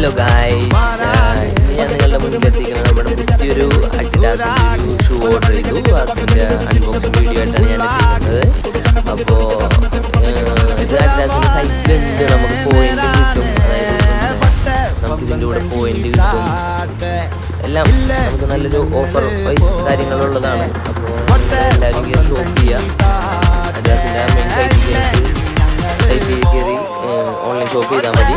Hello guys, ഞാൻ നിങ്ങളുടെ മുന്നിൽ എത്തിക്കുന്നത് നമ്മുടെ പുതിയൊരു അഡിഡാസിൻ്റെ ഷൂ ഓർഡർ ചെയ്തു. അതിൻ്റെ അൺബോക്സിങ് വീഡിയോ ആയിട്ടാണ് ഞാൻ എത്തിക്കുന്നത്. അപ്പോൾ ഇത് അഡിഡാസിൻ്റെ സൈറ്റിലുണ്ട്. നമുക്ക് പോയിന്റ് കിട്ടും, അതായത് നമുക്കിതിൻ്റെ കൂടെ പോയിന്റ് കിട്ടും. എല്ലാം നമുക്ക് നല്ലൊരു ഓഫർ വൈസ് കാര്യങ്ങളുള്ളതാണ്. അപ്പോൾ എല്ലാവരും കയറി ഷോപ്പ് ചെയ്യുക. അഡിഡാസിൻ്റെ മെയിൻ സൈറ്റിലേക്ക് കയറി ഓൺലൈൻ ഷോപ്പ് ചെയ്താൽ മതി.